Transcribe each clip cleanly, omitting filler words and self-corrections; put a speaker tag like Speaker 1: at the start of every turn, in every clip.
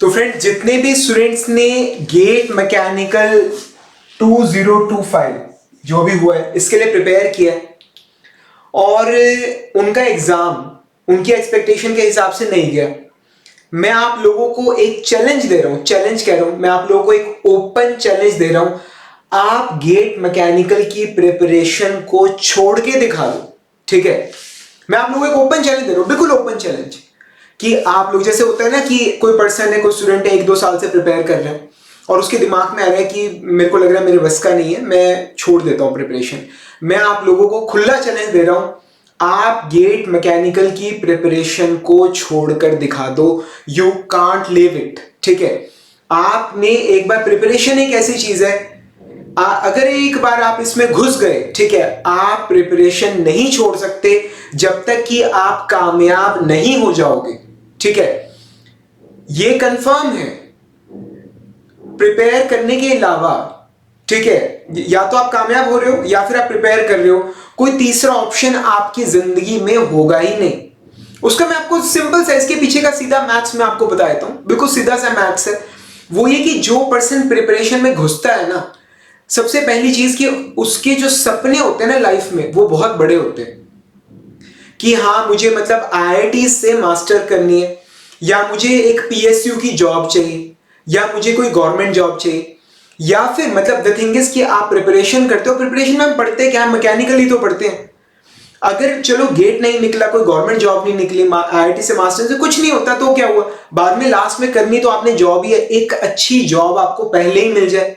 Speaker 1: तो फ्रेंड्स, जितने भी स्टूडेंट्स ने गेट मैकेनिकल 2025 जो भी हुआ है इसके लिए प्रिपेयर किया है और उनका एग्जाम उनकी एक्सपेक्टेशन के हिसाब से नहीं गया, मैं आप लोगों को एक चैलेंज दे रहा हूं। चैलेंज कह रहा हूं, मैं आप लोगों को एक ओपन चैलेंज दे रहा हूं। आप गेट मैकेनिकल की प्रिपरेशन को छोड़ के दिखा दो, ठीक है। मैं आप लोगों को एक ओपन चैलेंज दे रहा हूं, बिल्कुल ओपन चैलेंज, कि आप लोग जैसे होता है ना कि कोई पर्सन है, कोई स्टूडेंट है 1-2 साल से प्रिपेयर कर रहे हैं और उसके दिमाग में आ रहा है कि मेरे को लग रहा है मेरे बस का नहीं है, मैं छोड़ देता हूं प्रिपरेशन। मैं आप लोगों को खुला चैलेंज दे रहा हूं, आप गेट मैकेनिकल की प्रिपरेशन को छोड़कर दिखा दो। यू कांट लिव इट, ठीक है। आपने एक बार, प्रिपरेशन एक ऐसी चीज है, अगर एक बार आप इसमें घुस गए, ठीक है, आप प्रिपरेशन नहीं छोड़ सकते जब तक कि आप कामयाब नहीं हो जाओगे, ठीक है। ये कंफर्म है। प्रिपेयर करने के अलावा, ठीक है, या तो आप कामयाब हो रहे हो या फिर आप प्रिपेयर कर रहे हो, कोई तीसरा ऑप्शन आपकी जिंदगी में होगा ही नहीं। उसका मैं आपको सिंपल सा, इसके पीछे का सीधा मैथ्स में आपको बता देता हूं, बिल्कुल सीधा सा मैथ्स है। वो ये कि जो पर्सन प्रिपरेशन में घुसता है ना, सबसे पहली चीज कि उसके जो सपने होते हैं ना लाइफ में, वो बहुत बड़े होते हैं कि हाँ मुझे मतलब आईआईटी से मास्टर करनी है, या मुझे एक पीएसयू की जॉब चाहिए, या मुझे कोई गवर्नमेंट जॉब चाहिए, या फिर मतलब द थिंग इज कि आप प्रिपरेशन करते हो। प्रिपरेशन में हम पढ़ते क्या, मैकेनिकली तो पढ़ते हैं। अगर चलो गेट नहीं निकला, कोई गवर्नमेंट जॉब नहीं निकली, आईआईटी से मास्टर से कुछ नहीं होता, तो क्या हुआ, बाद में लास्ट में करनी तो आपने जॉब ही है। एक अच्छी जॉब आपको पहले ही मिल जाए,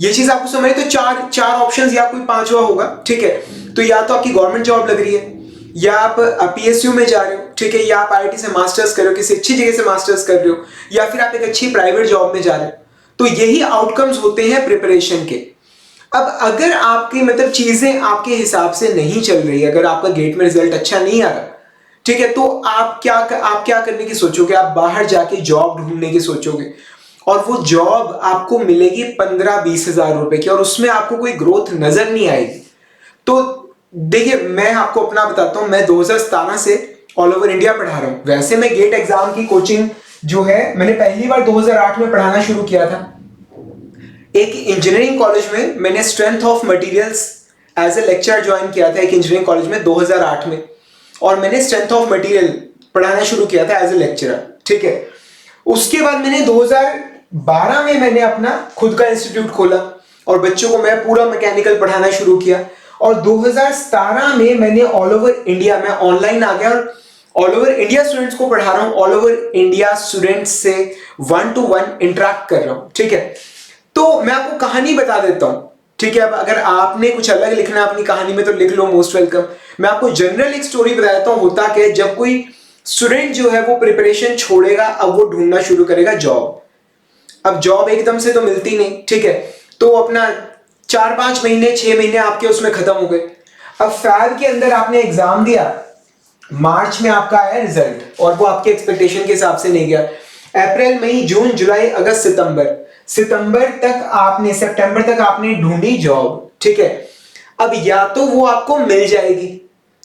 Speaker 1: ये चीज आपको समझ, तो चार ऑप्शंस या कोई पांचवा होगा, ठीक है। तो या तो आपकी गवर्नमेंट जॉब लग रही है, या आप पीएसयू में जा रहे हो, ठीक है, या आप आईआईटी से मास्टर्स कर रहे हो, किसी अच्छी जगह से मास्टर्स कर रहे हो, या फिर आप एक अच्छी प्राइवेट जॉब में जा रहे हो। तो यही आउटकम्स होते हैं प्रिपरेशन के। अब अगर आपकी मतलब चीजें आपके हिसाब से नहीं चल रही, अगर आपका गेट में रिजल्ट अच्छा नहीं आ रहा, ठीक है, तो आप क्या करने की सोचोगे, आप बाहर जाके जॉब ढूंढने की सोचोगे, और वो जॉब आपको मिलेगी 15-20 हजार रुपए की, और उसमें आपको कोई ग्रोथ नजर नहीं आएगी। तो देखिए, मैं आपको अपना बताता हूं, मैं 2017 से ऑल ओवर इंडिया पढ़ा रहा हूं। वैसे मैं गेट एग्जाम की कोचिंग जो है मैंने पहली बार 2008 में पढ़ाना शुरू किया था। एक इंजीनियरिंग कॉलेज में मैंने strength of materials as a lecturer join किया था, एक इंजीनियरिंग कॉलेज में 2008 में, और मैंने स्ट्रेंथ ऑफ मटेरियल पढ़ाना शुरू किया था एज ए लेक्चरर, ठीक है। उसके बाद मैंने 2012 में मैंने अपना खुद का इंस्टीट्यूट खोला और बच्चों को मैं पूरा मैकेनिकल पढ़ाना शुरू किया, और 2017 में मैंने ऑल ओवर इंडिया में ऑनलाइन आ गया और ऑल ओवर इंडिया स्टूडेंट्स को पढ़ा रहा हूं, ऑल ओवर इंडिया स्टूडेंट्स से 1-to-1 इंटरेक्ट कर रहा हूं, ठीक है। तो मैं आपको कहानी बता देता हूं, ठीक है। अब अगर आपने कुछ अलग लिखना है अपनी कहानी में तो लिख लो, मोस्ट वेलकम। मैं आपको जनरल एक स्टोरी बता देता हूं, होता क्या है, जब कोई स्टूडेंट जो है वो प्रिपरेशन छोड़ेगा, अब वो ढूंढना शुरू करेगा जॉब। अब जॉब एकदम से तो मिलती नहीं, ठीक है, तो अपना 4-5 महीने 6 महीने आपके उसमें खत्म हो गए। अब फैब के अंदर आपने एग्जाम दिया, मार्च में आपका आया रिजल्ट और वो आपके एक्सपेक्टेशन के हिसाब से नहीं गया। अप्रैल, मई, जून, जुलाई, अगस्त, सितंबर तक आपने, सितंबर तक आपने ढूंढी जॉब, ठीक है। अब या तो वो आपको मिल जाएगी,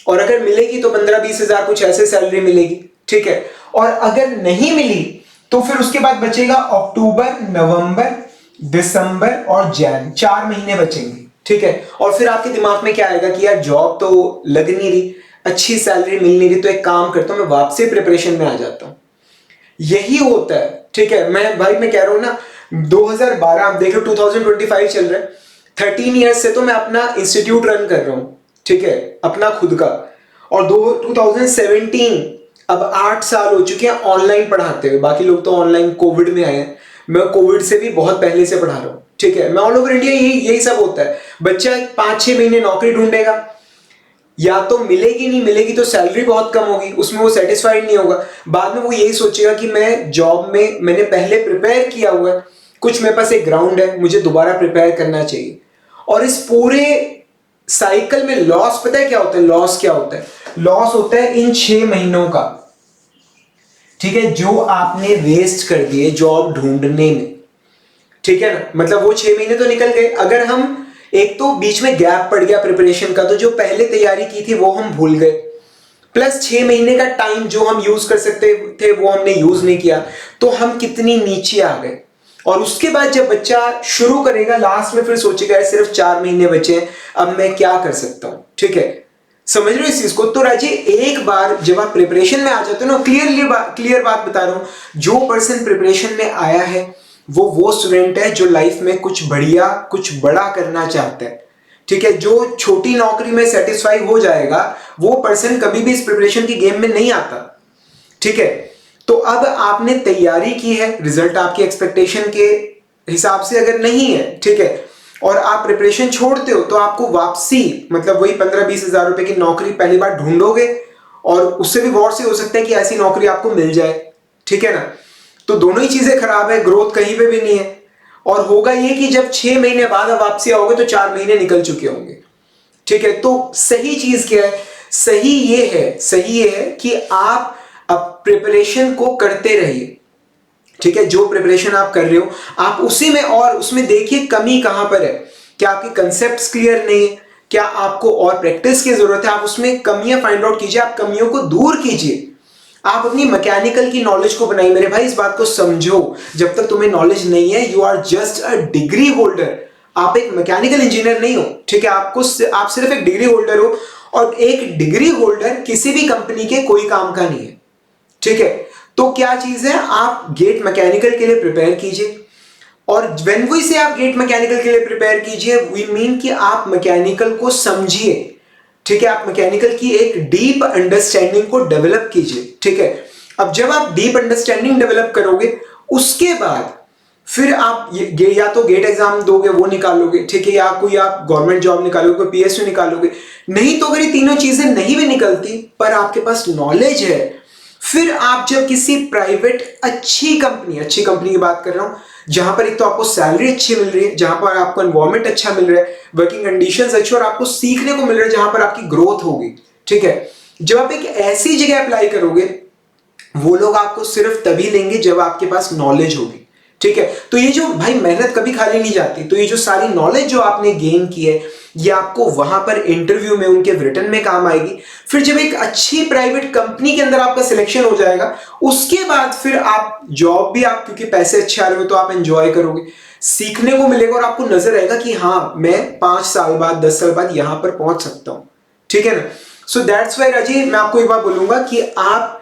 Speaker 1: और अगर मिलेगी तो 15-20 हजार कुछ ऐसे सैलरी मिलेगी, ठीक है। और अगर नहीं मिली तो फिर उसके बाद बचेगा अक्टूबर, नवंबर, दिसंबर और जैन, 4 महीने बचेंगे, ठीक है। और फिर आपके दिमाग में क्या आएगा कि यार जॉब तो लग नहीं रही, अच्छी सैलरी मिल नहीं रही, तो एक काम करता हूं, मैं वापसी प्रिपरेशन में आ जाता हूं। यही होता है, ठीक है। मैं कह रहा हूं ना, 2012 आप देख लो, 2025 चल रहा है, 13 ईयर्स से तो मैं अपना इंस्टीट्यूट रन कर रहा हूं, ठीक है, अपना खुद का। और 2017, अब 8 साल हो चुके हैं ऑनलाइन पढ़ाते हुए। बाकी लोग तो ऑनलाइन कोविड में आए हैं, मैं कोविड से भी बहुत पहले से पढ़ा रहा हूं, ठीक है। मैं ऑल ओवर इंडिया, यही सब होता है। बच्चा 5-6 महीने नौकरी ढूंढेगा, या तो मिलेगी, नहीं मिलेगी तो सैलरी बहुत कम होगी, उसमें वो सेटिस्फाइड नहीं होगा। बाद में वो यही सोचेगा कि मैं जॉब में, मैंने पहले प्रिपेयर किया हुआ है, कुछ मेरे पास एक ग्राउंड है, मुझे दोबारा प्रिपेयर करना चाहिए। और इस पूरे साइकिल में लॉस, पता है क्या होता है, लॉस क्या होता है, लॉस होता है इन 6 महीनों का, ठीक है, जो आपने वेस्ट कर दिए जॉब ढूंढने में, ठीक है ना। मतलब वो 6 महीने तो निकल गए। अगर हम, एक तो बीच में गैप पड़ गया प्रिपरेशन का, तो जो पहले तैयारी की थी वो हम भूल गए। प्लस 6 महीने का टाइम जो हम यूज कर सकते थे वो हमने यूज नहीं किया, तो हम कितनी नीचे आ गए। और उसके बाद जब बच्चा शुरू करेगा, लास्ट में फिर सोचेगा सिर्फ 4 महीने बचे हैं, अब मैं क्या कर सकता हूं। ठीक है, समझ रहे हो इस चीज को। तो राजी, एक बार जब आप प्रिपरेशन में आ जाते हो ना, क्लियर बात बता रहा हूं, जो पर्सन प्रिपरेशन में आया है वो स्टूडेंट है जो लाइफ में कुछ बढ़िया, कुछ बड़ा करना चाहता है। ठीक है, जो छोटी नौकरी में सेटिस्फाई हो जाएगा वो पर्सन कभी भी इस प्रिपरेशन की गेम में नहीं आता। ठीक है, तो अब आपने तैयारी की है, रिजल्ट आपकी एक्सपेक्टेशन के हिसाब से अगर नहीं है, ठीक है, और आप प्रिपरेशन छोड़ते हो, तो आपको वापसी मतलब वही 15-20 हजार रुपए की नौकरी पहली बार ढूंढोगे, और उससे भी वॉर से हो सकता है कि ऐसी नौकरी आपको मिल जाए। ठीक है ना, तो दोनों ही चीजें खराब है, ग्रोथ कहीं पे भी नहीं है। और होगा ये कि जब 6 महीने बाद आप वापसी आओगे तो 4 महीने निकल चुके होंगे। ठीक है, तो सही चीज क्या है? सही ये है कि आप अब प्रिपरेशन को करते रहिए। ठीक है, जो प्रिपरेशन आप कर रहे हो आप उसी में, और उसमें देखिए कमी कहां पर है। क्या आपके कंसेप्ट्स क्लियर नहीं है? क्या आपको और प्रैक्टिस की जरूरत है? आप उसमें कमियां फाइंड आउट कीजिए, आप कमियों को दूर कीजिए। आप अपनी मैकेनिकल की नॉलेज को बनाइए। मेरे भाई, इस बात को समझो, जब तक तुम्हें नॉलेज नहीं है, you are just a degree holder. आप एक मैकेनिकल इंजीनियर नहीं हो। ठीक है, आप सिर्फ एक डिग्री होल्डर हो, और एक डिग्री होल्डर किसी भी कंपनी के कोई काम का नहीं है। ठीक है, तो क्या चीज है, आप गेट मैकेनिकल के लिए प्रिपेयर कीजिए, और व्हेन वी से आप गेट मैकेनिकल के लिए प्रिपेयर कीजिए, वी मीन कि आप मैकेनिकल को समझिए। ठीक है, आप मैकेनिकल की एक डीप अंडरस्टैंडिंग को डेवलप कीजिए। ठीक है, अब जब आप डीप अंडरस्टैंडिंग डेवलप करोगे, उसके बाद फिर आप या तो गेट एग्जाम दोगे, वो निकालोगे। ठीक है, या कोई आप गवर्नमेंट जॉब निकालोगे, कोई पीएसयू निकालोगे। नहीं तो अगर ये तीनों चीजें नहीं भी निकलती, पर आपके पास नॉलेज है, फिर आप जब किसी प्राइवेट अच्छी कंपनी की बात कर रहा हूं, जहां पर एक तो आपको सैलरी अच्छी मिल रही है, जहां पर आपको एनवायरमेंट अच्छा मिल रहा है, वर्किंग कंडीशंस अच्छी, और आपको सीखने को मिल रहा है, जहां पर आपकी ग्रोथ होगी। ठीक है, जब आप एक ऐसी जगह अप्लाई करोगे, वो लोग आपको सिर्फ तभी लेंगे जब आपके पास नॉलेज होगी। ठीक है, तो ये जो भाई मेहनत कभी खाली नहीं जाती, तो ये जो सारी नॉलेज जो आपने गेन की है, ये आपको वहां पर इंटरव्यू में, उनके रिटन में काम आएगी। फिर जब एक अच्छी प्राइवेट कंपनी के अंदर आपका सिलेक्शन हो जाएगा, उसके बाद फिर आप जॉब भी, आप क्योंकि पैसे अच्छे आ रहे हो तो आप एंजॉय करोगे, सीखने को मिलेगा, और आपको नजर आएगा कि हाँ, मैं 5 साल बाद, 10 साल बाद यहां पर पहुंच सकता हूं। ठीक है ना, सो दैट्स वाई राजी, मैं आपको एक बात बोलूंगा कि आप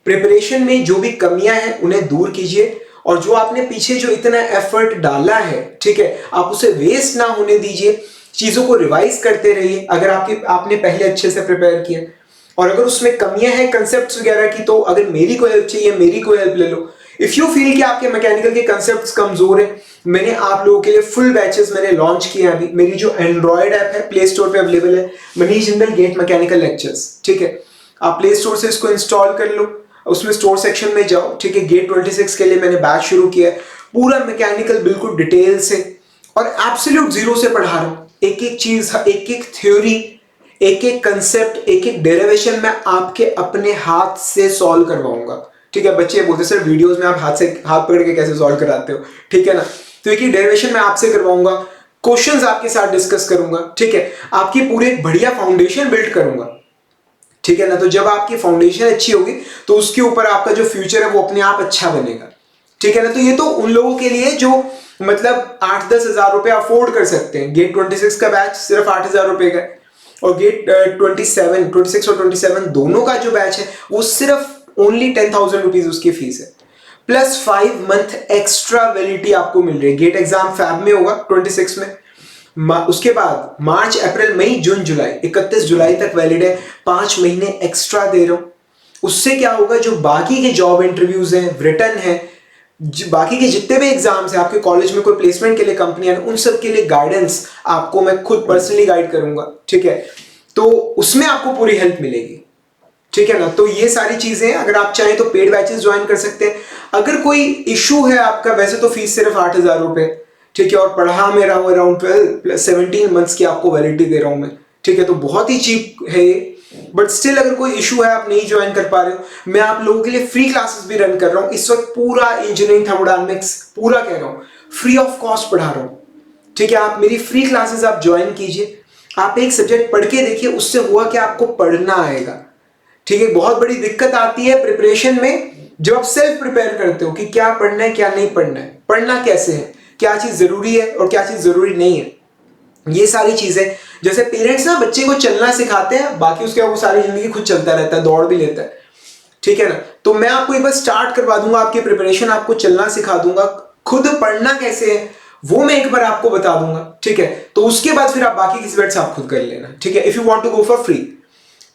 Speaker 1: प्रिपरेशन में जो भी कमियां हैं उन्हें दूर कीजिए, और जो आपने पीछे जो इतना एफर्ट डाला है, ठीक है, आप उसे वेस्ट ना होने दीजिए। चीजों को रिवाइज करते रहिए अगर आपने पहले अच्छे से प्रिपेयर किया, और अगर उसमें कमियां हैं कंसेप्ट्स वगैरह की, तो अगर मेरी कोई हेल्प चाहिए, मेरी कोई हेल्प ले लो। इफ यू फील कि आपके मैकेनिकल के कंसेप्ट्स कमजोर है, मैंने आप लोगों के लिए फुल बैचेस मैंने लॉन्च किए हैं अभी। मेरी जो एंड्रॉयड ऐप है, प्ले स्टोर पे अवेलेबल है, Manish Jindal GATE mechanical lectures. ठीक है, आप प्ले स्टोर से इसको इंस्टॉल कर लो, उसमें स्टोर सेक्शन में जाओ। ठीक है, गेट 26 के लिए मैंने बैच शुरू किया है, पूरा मैकेनिकल बिल्कुल डिटेल से, और एब्सोल्यूट जीरो से पढ़ा रहा हूं। एक एक चीज, एक एक थ्योरी, एक एक कंसेप्ट, एक एक डेरिवेशन मैं आपके अपने हाथ से सॉल्व करवाऊंगा। ठीक है, बच्चे बोलते सर वीडियोस में आप हाथ पकड़ के कैसे सॉल्व कराते हो? ठीक है ना, तो एक एक डेरिवेशन मैं आपसे करवाऊंगा, क्वेश्चंस आपके साथ डिस्कस करूंगा। ठीक है, आपकी पूरी एक बढ़िया फाउंडेशन बिल्ड करूंगा। ठीक है ना, तो जब आपकी फाउंडेशन अच्छी होगी, तो उसके ऊपर आपका जो फ्यूचर है वो अपने आप अच्छा बनेगा। ठीक है ना, तो ये तो उन लोगों के लिए जो मतलब 8-10 हजार रुपए अफोर्ड कर सकते हैं। गेट 26 का बैच सिर्फ 8 हजार रुपए का है, और गेट 26 और 27 दोनों का जो बैच है वो सिर्फ ओनली 10,000 रुपीज उसकी फीस है, प्लस 5 मंथ एक्स्ट्रा वैलिडिटी आपको मिल रही है। गेट एग्जाम फैब में होगा 26 में, उसके बाद मार्च, अप्रैल, मई, जून, जुलाई, 31 जुलाई तक वैलिड है। 5 महीने एक्स्ट्रा दे रहा हूं। उससे क्या होगा, जो बाकी के जॉब इंटरव्यूज हैं, रिटर्न है, बाकी के जितने भी एग्जाम्स हैं, आपके कॉलेज में कोई प्लेसमेंट के लिए कंपनियां, उन सब के लिए गाइडेंस आपको मैं खुद पर्सनली गाइड करूंगा। ठीक है, तो उसमें आपको पूरी हेल्प मिलेगी। ठीक है ना, तो ये सारी चीजें अगर आप चाहें तो पेड बैचेस ज्वाइन कर सकते हैं। अगर कोई इशू है आपका, वैसे तो फीस सिर्फ 8,000 रुपए। ठीक है, और पढ़ा मैं रहा हूं अराउंड 17 मंथ्स की आपको वैलिडिटी दे रहा हूं मैं। ठीक है, तो बहुत ही चीप है ये, बट स्टिल अगर कोई इशू है, आप नहीं ज्वाइन कर पा रहे हो, मैं आप लोगों के लिए फ्री क्लासेस भी रन कर रहा हूं इस वक्त। पूरा इंजीनियरिंग थर्मोडायनामिक्स पूरा कह रहा हूं, फ्री ऑफ कॉस्ट पढ़ा रहा हूं। ठीक है, आप मेरी फ्री क्लासेस आप ज्वाइन कीजिए, आप एक सब्जेक्ट पढ़ के देखिए, उससे हुआ कि आपको पढ़ना आएगा। ठीक है, बहुत बड़ी दिक्कत आती है प्रिपरेशन में जब आप सेल्फ प्रिपेयर करते हो कि क्या पढ़ना है क्या नहीं पढ़ना है, पढ़ना कैसे है, क्या चीज जरूरी है और क्या चीज जरूरी नहीं है, ये सारी चीजें। जैसे पेरेंट्स ना बच्चे को चलना सिखाते हैं, बाकी उसके बाद वो सारी जिंदगी खुद चलता रहता है, दौड़ भी लेता है, ठीक है ना। तो मैं आपको एक बार स्टार्ट करवा दूंगा आपकी प्रिपरेशन, आपको चलना सिखा दूंगा, खुद पढ़ना कैसे है वो मैं एक बार आपको बता दूंगा, ठीक है। तो उसके बाद फिर आप बाकी किसी वेट से आप खुद कर लेना, ठीक है, if you want to go for free,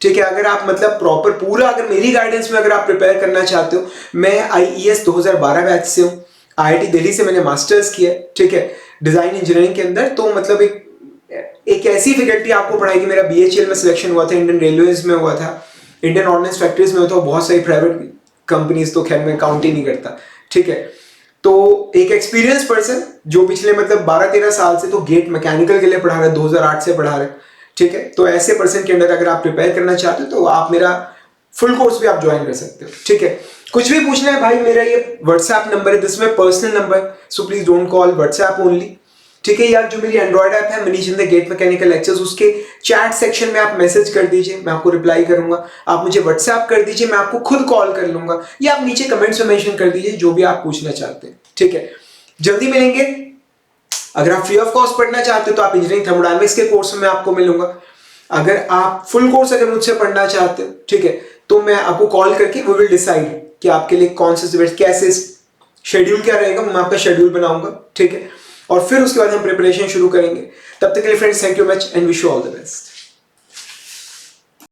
Speaker 1: ठीक है। अगर आप मतलब प्रॉपर पूरा अगर मेरी गाइडेंस में अगर आप प्रिपेयर करना चाहते हो, मैं आईईएस 2012 बैच से हूँ, आईआईटी दिल्ली से मैंने मास्टर्स किया, ठीक है, डिजाइन इंजीनियरिंग के अंदर। तो मतलब एक ऐसी फैकल्टी आपको पढ़ाएगी, मेरा बीएचईएल में सिलेक्शन हुआ था, इंडियन रेलवेज में हुआ था, इंडियन ऑर्डिनेंस फैक्ट्रीज में हुआ था, बहुत सारी प्राइवेट कंपनीज, तो खैर मैं काउंट ही नहीं करता, ठीक है। तो एक एक्सपीरियंस पर्सन जो पिछले मतलब 12-13 साल से तो गेट मैकेनिकल के लिए पढ़ा रहे, 2008 से पढ़ा रहे, ठीक है। तो ऐसे पर्सन के अंदर अगर आप प्रिपेयर करना चाहते हो तो आप मेरा फुल कोर्स भी आप ज्वाइन कर सकते हो, ठीक है। कुछ भी पूछना है भाई, मेरा ये व्हाट्सएप नंबर है, this my personal number, so please don't call, WhatsApp only, ठीक है। यार जो मेरी एंड्रॉइड ऐप है Manish in the GATE mechanical lectures, उसके चैट सेक्शन में आप मैसेज कर दीजिए, मैं आपको रिप्लाई करूंगा। आप मुझे व्हाट्सएप कर दीजिए, मैं आपको खुद कॉल कर लूंगा, या आप नीचे कमेंट्स में मेंशन कर दीजिए जो भी आप पूछना चाहते हैं, ठीक है। जल्दी मिलेंगे। अगर आप फ्री ऑफ कॉस्ट पढ़ना चाहते हो तो आप इंजीनियरिंग थर्मोडायनामिक्स के कोर्स में आपको मिलूंगा। अगर आप फुल कोर्स अगर मुझसे पढ़ना चाहते हो, ठीक है, तो मैं आपको कॉल करके वी विल डिसाइड कि आपके लिए कौन से सब्जेक्ट, कैसे शेड्यूल क्या रहेगा, मैं आपका शेड्यूल बनाऊंगा, ठीक है। और फिर उसके बाद हम प्रिपरेशन शुरू करेंगे। तब तक के लिए friends, thank you much and wish you all the best.